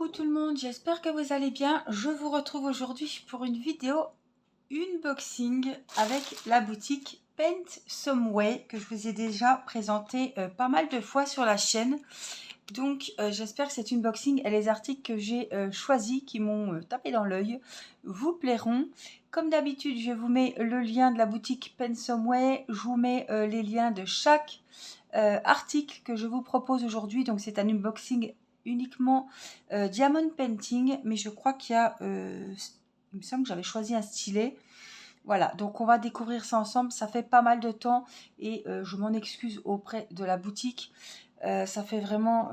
Coucou tout le monde, j'espère que vous allez bien. Je vous retrouve aujourd'hui pour une vidéo unboxing avec la boutique Paint Some Way que je vous ai déjà présenté pas mal de fois sur la chaîne. Donc j'espère que cet unboxing et les articles que j'ai choisis qui m'ont tapé dans l'œil vous plairont. Comme d'habitude, je vous mets le lien de la boutique Paint Some Way, je vous mets les liens de chaque article que je vous propose aujourd'hui. Donc c'est un unboxing uniquement diamond painting, mais je crois qu'il y a il me semble que j'avais choisi un stylet. Voilà, donc on va découvrir ça ensemble. Ça fait pas mal de temps et je m'en excuse auprès de la boutique. Ça fait vraiment,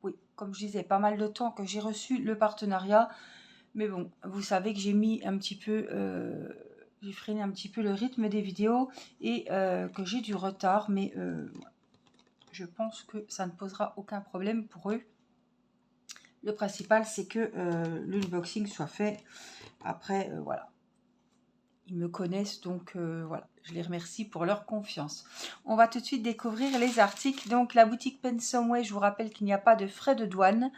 oui, comme je disais, pas mal de temps que j'ai reçu le partenariat. Mais bon, vous savez que j'ai mis un petit peu, j'ai freiné un petit peu le rythme des vidéos et que j'ai du retard. Mais je pense que ça ne posera aucun problème pour eux. Le principal, c'est que l'unboxing soit fait. Après, voilà. Ils me connaissent, donc voilà. Je les remercie pour leur confiance. On va tout de suite découvrir les articles. Donc, la boutique Paint Some Way, je vous rappelle qu'il n'y a pas de frais de douane,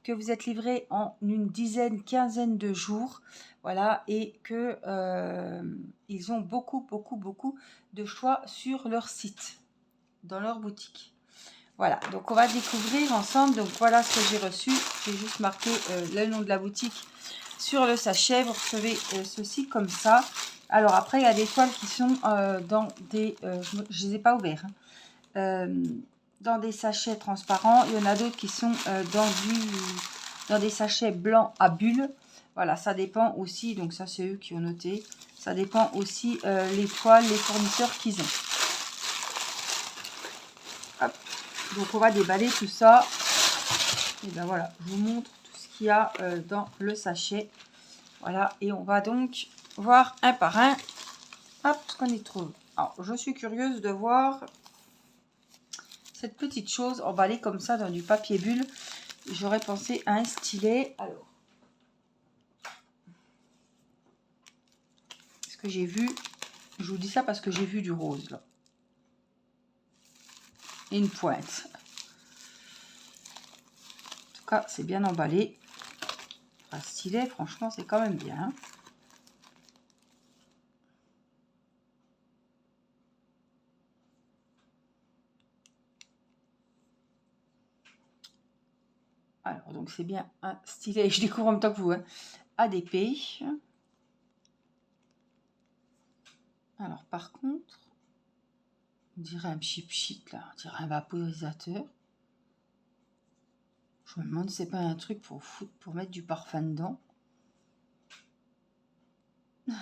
que vous êtes livré en une dizaine, quinzaine de jours. Voilà, et que ils ont beaucoup de choix sur leur site, dans leur boutique. Voilà, donc on va découvrir ensemble. Donc voilà ce que j'ai reçu. J'ai juste marqué le nom de la boutique sur le sachet. Vous recevez ceci comme ça. Alors après, il y a des toiles qui sont dans des... je ne les ai pas ouverts. Hein, dans des sachets transparents. Il y en a d'autres qui sont dans des sachets blancs à bulles. Voilà, ça dépend aussi. Donc ça, c'est eux qui ont noté. Ça dépend aussi les toiles, les fournisseurs qu'ils ont. Hop. Donc on va déballer tout ça. Et ben voilà, je vous montre tout ce qu'il y a dans le sachet. Voilà, et on va donc voir un par un. Hop, ce qu'on y trouve. Alors, je suis curieuse de voir cette petite chose emballée comme ça dans du papier bulle. J'aurais pensé à un stylet. Alors, ce que j'ai vu, je vous dis ça parce que j'ai vu du rose là. Et une pointe. En tout cas, c'est bien emballé. Un stylet, franchement, c'est quand même bien. Hein. Alors, donc c'est bien un stylet, je découvre en même temps que vous, hein, ADP. Alors, par contre, on dirait un pchit là, on dirait un vaporisateur. Je me demande si c'est pas un truc pour mettre du parfum dedans.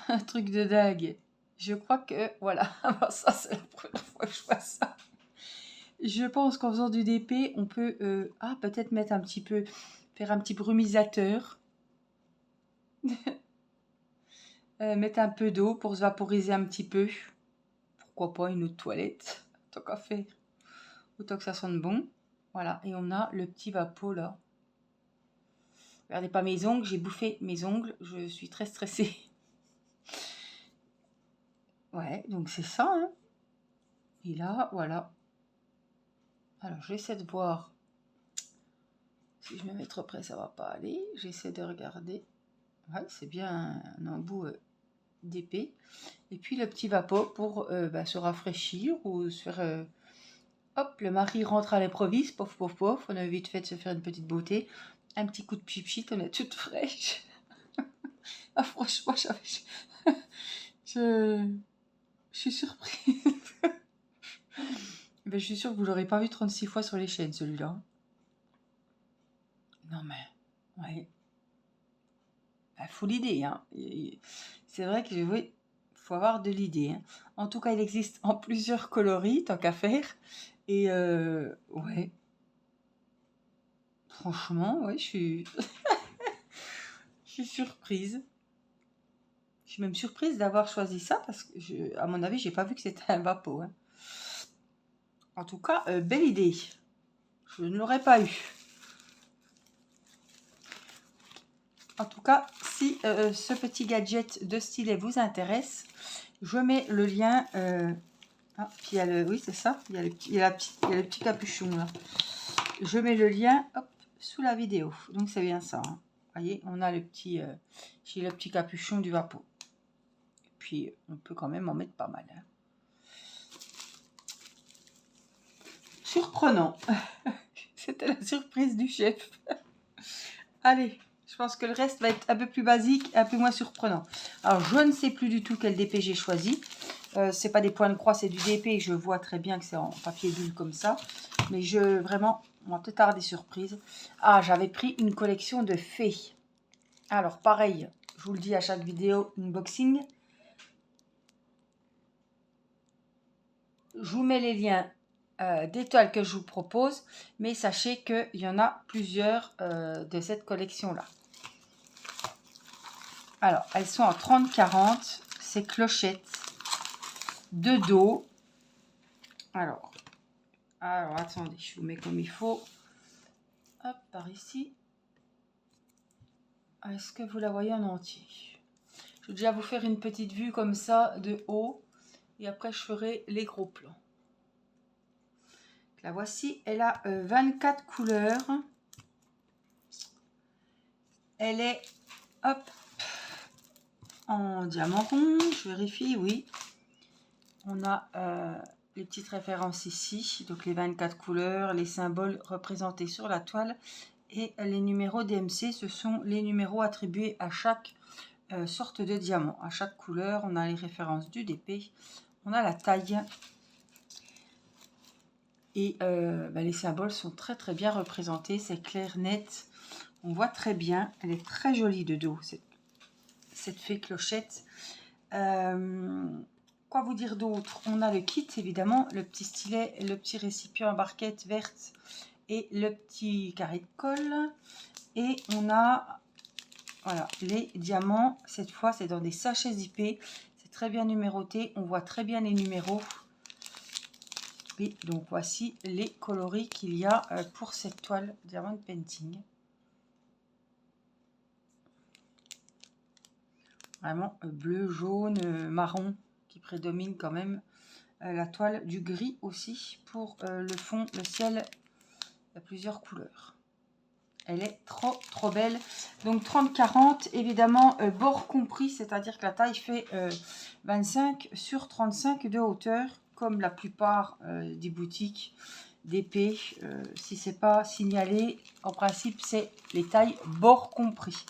Un truc de dingue. Je crois que, voilà, alors ça c'est la première fois que je vois ça. Je pense qu'en faisant du DP, on peut, peut-être mettre un petit peu, faire un petit brumisateur. Mettre un peu d'eau pour se vaporiser un petit peu. Pourquoi pas une autre toilette, tant qu'à faire. Autant que ça sente bon. Voilà, et on a le petit vapeau là. Regardez pas mes ongles, j'ai bouffé mes ongles, je suis très stressée. Ouais, donc c'est ça, hein. Et là, voilà. Alors, j'essaie de voir. Si je me mets trop près, ça va pas aller. J'essaie de regarder. Ouais, c'est bien un embout d'épée. Et puis, le petit vapeau pour se rafraîchir ou se faire... hop, le mari rentre à l'improviste, pof, pof, pof. On a vite fait de se faire une petite beauté. Un petit coup de pchit, on est toute fraîche. Ah, franchement, je suis surprise. Ben, je suis sûre que vous l'aurez pas vu 36 fois sur les chaînes, celui-là. Non, mais... Ouais. Il faut l'idée, hein. C'est vrai que oui, faut avoir de l'idée. Hein. En tout cas, il existe en plusieurs coloris, tant qu'à faire. Et ouais. Franchement, ouais, je suis... je suis surprise. Je suis même surprise d'avoir choisi ça parce que, à mon avis, j'ai pas vu que c'était un vapeau. Hein. En tout cas, belle idée. Je ne l'aurais pas eu. En tout cas, si ce petit gadget de stylet vous intéresse, je mets le lien. Puis il y a le, oui, c'est ça. Il y a le petit capuchon là. Je mets le lien hop, sous la vidéo. Donc c'est bien ça. Hein. Vous voyez, on a le petit, j'ai le petit capuchon du Vapo. Et puis on peut quand même en mettre pas mal. Hein. Surprenant. C'était la surprise du chef. Allez, je pense que le reste va être un peu plus basique, un peu moins surprenant. Alors, je ne sais plus du tout quel DP j'ai choisi. C'est pas des points de croix, c'est du DP. Je vois très bien que c'est en papier bulle comme ça. Mais vraiment, on va peut-être avoir des surprises. Ah, j'avais pris une collection de fées. Alors, pareil, je vous le dis à chaque vidéo unboxing. Je vous mets les liens d'étoiles que je vous propose, mais sachez qu'il y en a plusieurs de cette collection-là. Alors, elles sont en 30-40, ces clochettes de dos. Alors, attendez, je vous mets comme il faut. Hop, par ici. Est-ce que vous la voyez en entier? Je vais déjà vous faire une petite vue comme ça de haut, et après je ferai les gros plans. La voici, elle a 24 couleurs. Elle est, hop, en diamant rond, je vérifie, oui. On a les petites références ici, donc les 24 couleurs, les symboles représentés sur la toile et les numéros DMC, ce sont les numéros attribués à chaque sorte de diamant. À chaque couleur, on a les références du DP, on a la taille. Et les symboles sont très très bien représentés, c'est clair, net. On voit très bien, elle est très jolie de dos, cette fée clochette. Quoi vous dire d'autre? On a le kit, évidemment, le petit stylet, le petit récipient à barquette verte et le petit carré de colle. Et on a voilà, les diamants. Cette fois, c'est dans des sachets zippés. C'est très bien numéroté. On voit très bien les numéros. Et donc voici les coloris qu'il y a pour cette toile Diamond Painting. Vraiment bleu, jaune, marron qui prédomine quand même. La toile du gris aussi pour le fond, le ciel. Il y a plusieurs couleurs. Elle est trop belle. Donc 30-40, évidemment, bord compris, c'est-à-dire que la taille fait 25 sur 35 de hauteur. Comme la plupart des boutiques d'épée, si c'est pas signalé, en principe c'est les tailles bord compris.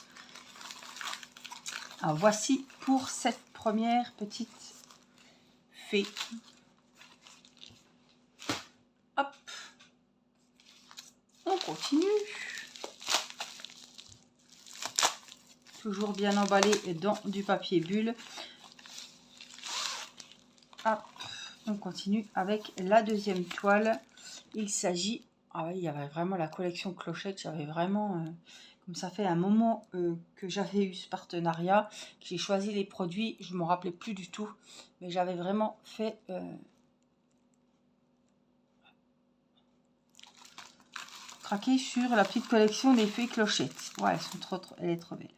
Alors voici pour cette première petite fée. Hop, on continue. Toujours bien emballé dans du papier bulle. Hop. On continue avec la deuxième toile. Il s'agit, ah oui, il y avait vraiment la collection clochette. J'avais vraiment, comme ça fait un moment que j'avais eu ce partenariat, que j'ai choisi les produits, je ne me rappelais plus du tout, mais j'avais vraiment fait craquer sur la petite collection des fées clochettes. Ouais, elles sont elle est trop belle.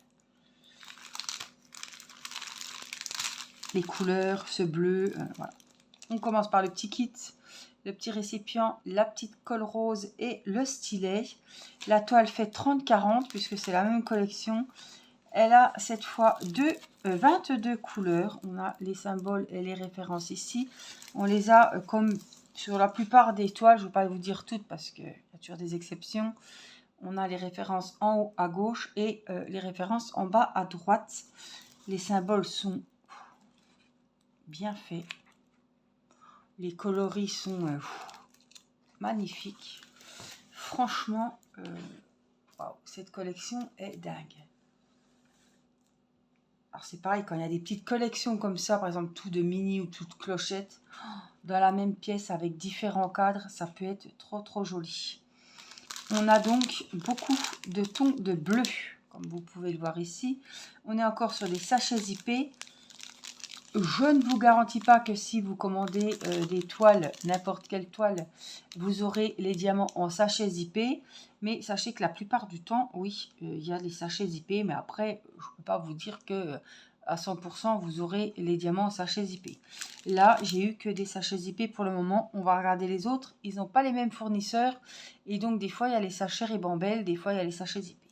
Les couleurs, ce bleu, voilà. On commence par le petit kit, le petit récipient, la petite colle rose et le stylet. La toile fait 30-40 puisque c'est la même collection. Elle a cette fois 22 couleurs. On a les symboles et les références ici. On les a comme sur la plupart des toiles. Je ne vais pas vous dire toutes parce qu'il y a toujours des exceptions. On a les références en haut à gauche et les références en bas à droite. Les symboles sont bien faits. Les coloris sont magnifiques. Franchement, wow, cette collection est dingue. Alors c'est pareil, quand il y a des petites collections comme ça, par exemple tout de mini ou tout de clochette, dans la même pièce avec différents cadres, ça peut être trop joli. On a donc beaucoup de tons de bleu, comme vous pouvez le voir ici. On est encore sur des sachets zippés. Je ne vous garantis pas que si vous commandez des toiles, n'importe quelle toile, vous aurez les diamants en sachets zippés. Mais sachez que la plupart du temps, oui, il y a les sachets zippés. Mais après, je ne peux pas vous dire que à 100%, vous aurez les diamants en sachets zippés. Là, j'ai eu que des sachets zippés pour le moment. On va regarder les autres. Ils n'ont pas les mêmes fournisseurs. Et donc, des fois, il y a les sachets ribambelles. Des fois, il y a les sachets zippés.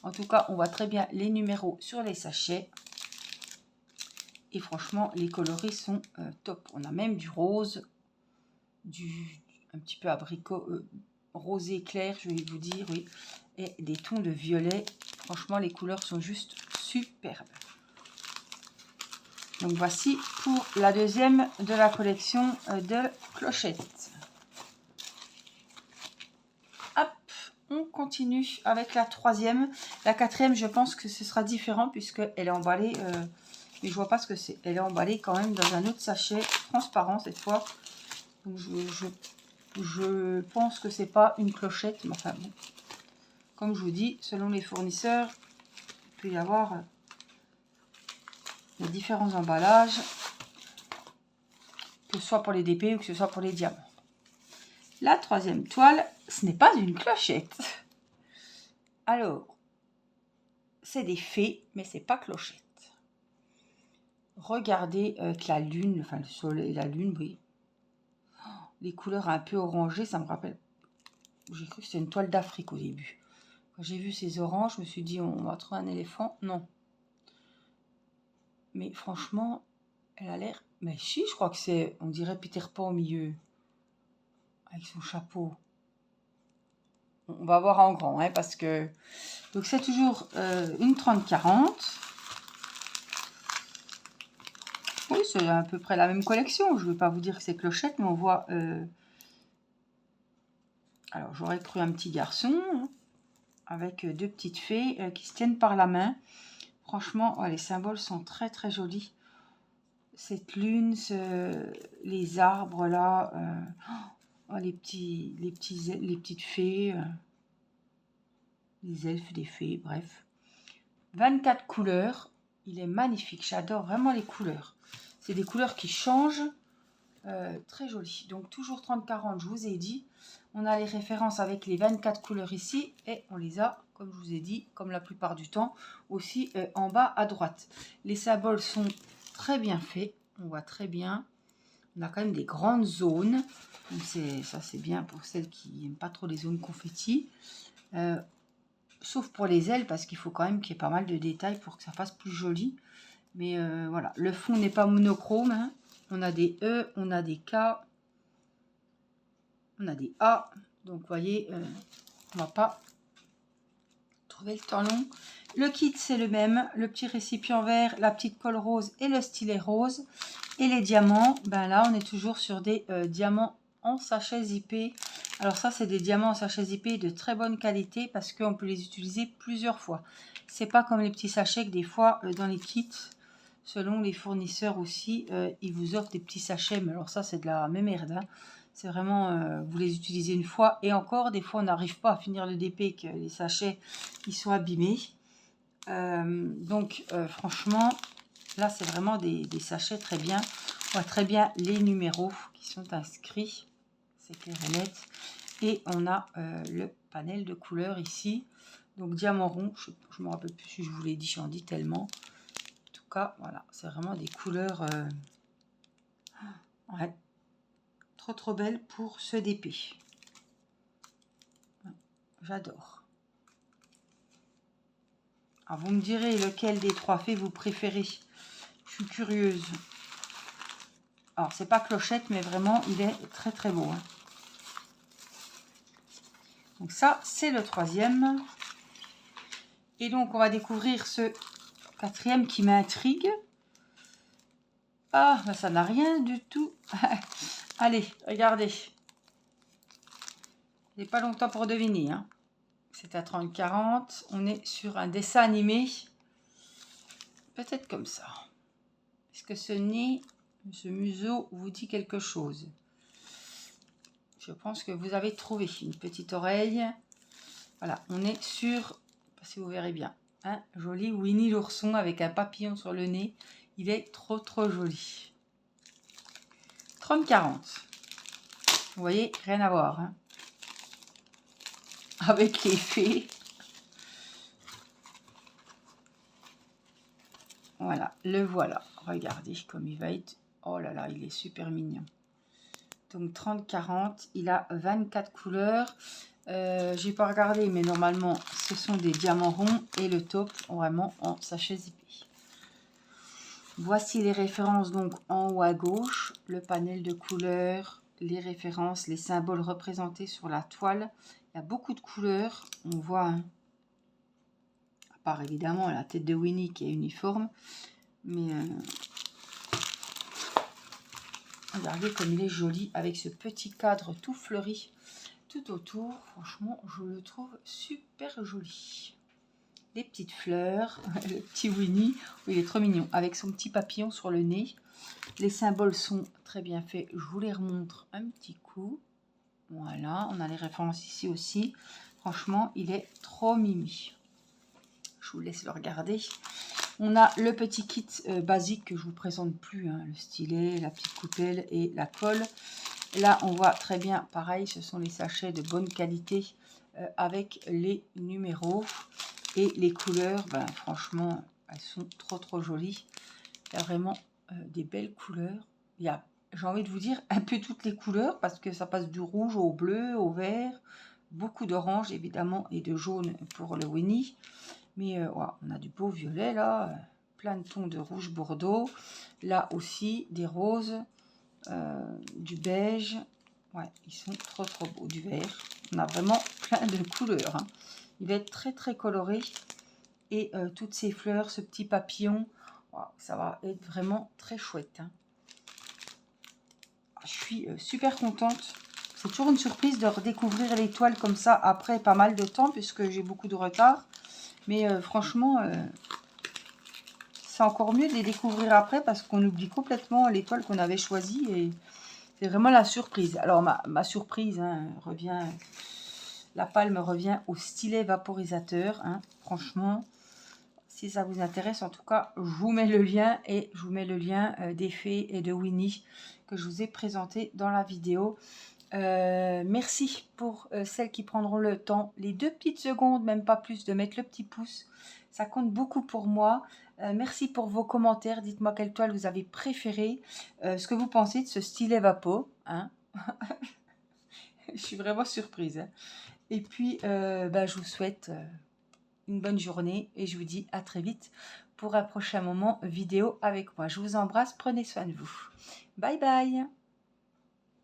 En tout cas, on voit très bien les numéros sur les sachets. Et franchement, les coloris sont top. On a même du rose, un petit peu abricot, rosé clair, je vais vous dire, oui. Et des tons de violet. Franchement, les couleurs sont juste superbes. Donc voici pour la deuxième de la collection de clochettes. Hop, on continue avec la troisième. La quatrième, je pense que ce sera différent puisqu'elle est emballée, mais je vois pas ce que c'est. Elle est emballée quand même dans un autre sachet transparent cette fois. Donc je pense que c'est pas une clochette, mais enfin bon. Comme je vous dis, selon les fournisseurs, il peut y avoir les différents emballages, que ce soit pour les DP ou que ce soit pour les diamants. La troisième toile, ce n'est pas une clochette. Alors, c'est des fées, mais c'est pas clochette. Regardez avec la lune, enfin le soleil et la lune, oui. Les couleurs un peu orangées, ça me rappelle. J'ai cru que c'était une toile d'Afrique au début. Quand j'ai vu ces oranges, je me suis dit, on va trouver un éléphant. Non. Mais franchement, elle a l'air... Mais si, je crois que c'est... On dirait Peter Pan au milieu. Avec son chapeau. On va voir en grand, hein, parce que... Donc c'est toujours une 30-40. Oui, c'est à peu près la même collection. Je ne vais pas vous dire que c'est clochette, mais on voit... Alors, j'aurais cru un petit garçon, hein, avec deux petites fées qui se tiennent par la main. Franchement, oh, les symboles sont très très jolis. Cette lune, les arbres là, oh, les petites fées, les elfes, des fées, bref. 24 couleurs, il est magnifique, j'adore vraiment les couleurs. C'est des couleurs qui changent, très jolies. Donc toujours 30-40, je vous ai dit. On a les références avec les 24 couleurs ici et on les a, comme je vous ai dit, comme la plupart du temps, aussi en bas à droite. Les symboles sont très bien faits, on voit très bien. On a quand même des grandes zones, donc ça c'est bien pour celles qui n'aiment pas trop les zones confetti. Sauf pour les ailes, parce qu'il faut quand même qu'il y ait pas mal de détails pour que ça fasse plus joli. Mais voilà, le fond n'est pas monochrome, hein. On a des E, on a des K, on a des A. Donc, vous voyez, on va pas trouver le temps long. Le kit, c'est le même. Le petit récipient vert, la petite colle rose et le stylet rose. Et les diamants, ben là, on est toujours sur des diamants en sachet zippé. Alors ça, c'est des diamants en sachet zippé de très bonne qualité parce qu'on peut les utiliser plusieurs fois. C'est pas comme les petits sachets que des fois, dans les kits, selon les fournisseurs aussi, ils vous offrent des petits sachets. Mais alors ça, c'est de la même merde, hein. C'est vraiment, vous les utilisez une fois et encore, des fois, on n'arrive pas à finir le DP, que les sachets, ils sont abîmés. Donc, franchement, là, c'est vraiment des sachets très bien. On voit très bien les numéros qui sont inscrits. C'est clair et net. Et on a le panel de couleurs ici. Donc, diamant rond. Je ne me rappelle plus si je vous l'ai dit, j'en dis tellement. En tout cas, voilà. C'est vraiment des couleurs... ouais. Trop belles pour ce DP. J'adore. Alors, vous me direz lequel des trois fées vous préférez. Je suis curieuse. Alors, c'est pas clochette, mais vraiment, il est très très beau, hein. Donc ça, c'est le troisième. Et donc, on va découvrir ce quatrième qui m'intrigue. Ah, ben ça n'a rien du tout. Allez, regardez. Il n'est pas longtemps pour deviner, hein. C'est à 30-40. On est sur un dessin animé. Peut-être comme ça. Est-ce que ce nez, ce museau vous dit quelque chose? Je pense que vous avez trouvé une petite oreille. Voilà, on est sur, si vous verrez bien, un joli Winnie l'ourson avec un papillon sur le nez. Il est trop joli. 30-40. Vous voyez, rien à voir, hein, avec les fées. Voilà, le voilà. Regardez comme il va être. Oh là là, il est super mignon. Donc 30-40, il a 24 couleurs. J'ai pas regardé, mais normalement, ce sont des diamants ronds et le top vraiment en sachet zippé. Voici les références donc en haut à gauche, le panel de couleurs, les références, les symboles représentés sur la toile. Il y a beaucoup de couleurs, on voit, hein, à part évidemment la tête de Winnie qui est uniforme, mais regardez comme il est joli avec ce petit cadre tout fleuri tout autour. Franchement, je le trouve super joli. Les petites fleurs, le petit Winnie, il est trop mignon, avec son petit papillon sur le nez. Les symboles sont très bien faits, je vous les remontre un petit coup. Voilà, on a les références ici aussi. Franchement, il est trop mimi. Je vous laisse le regarder. On a le petit kit basique que je vous présente plus, hein, le stylet, la petite coupelle et la colle. Là, on voit très bien, pareil, ce sont les sachets de bonne qualité avec les numéros. Et les couleurs, ben, franchement, elles sont trop jolies. Il y a vraiment des belles couleurs. Il y a, j'ai envie de vous dire, un peu toutes les couleurs parce que ça passe du rouge au bleu, au vert. Beaucoup d'orange, évidemment, et de jaune pour le Winnie. Mais ouais, on a du beau violet, là. Plein de tons de rouge bordeaux. Là aussi, des roses, du beige. Ouais, ils sont trop beaux. Du vert. On a vraiment plein de couleurs, hein. Il va être très coloré. Et toutes ces fleurs, ce petit papillon, wow, ça va être vraiment très chouette, hein. Je suis super contente. C'est toujours une surprise de redécouvrir les toiles comme ça après pas mal de temps puisque j'ai beaucoup de retard. Mais franchement, c'est encore mieux de les découvrir après parce qu'on oublie complètement les toiles qu'on avait choisies et c'est vraiment la surprise. Alors ma surprise, hein, revient, la palme revient au stylet vaporisateur, hein. Franchement, si ça vous intéresse, en tout cas, je vous mets le lien et je vous mets le lien des fées et de Winnie que je vous ai présenté dans la vidéo. Merci pour celles qui prendront le temps, les 2 petites secondes, même pas plus, de mettre le petit pouce. Ça compte beaucoup pour moi. Merci pour vos commentaires. Dites-moi quelle toile vous avez préférée. Ce que vous pensez de ce stylet Vapo, hein. Je suis vraiment surprise, hein. Et puis, bah, je vous souhaite une bonne journée et je vous dis à très vite pour un prochain moment vidéo avec moi. Je vous embrasse, prenez soin de vous. Bye bye.